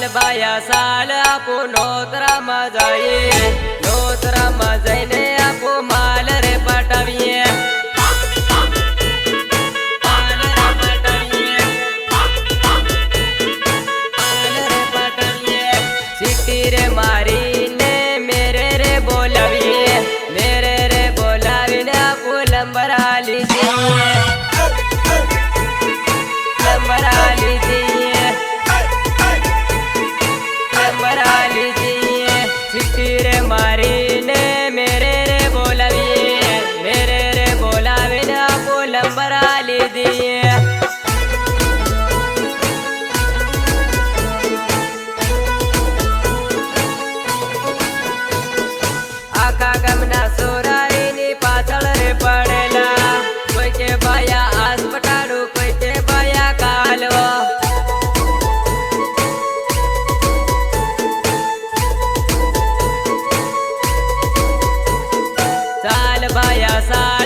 साल बाया साल आपो नोतरा मजाए नोतरा मजाइने आपो माल रे पटाविए सिटी रे मारी ने मेरे रे बोलाविए आपो लंबरा लीजिए लंबरा लीजिए लंबरा लीजिए सिटी रे मारी ने मेरे रे बोलाविए आपो लंबरा लीजिए आका गमना सोराई नी पाछळ रे पड़ेला कोई के बाया अस्पतालू कोई के बाया कालवा साल बाया साल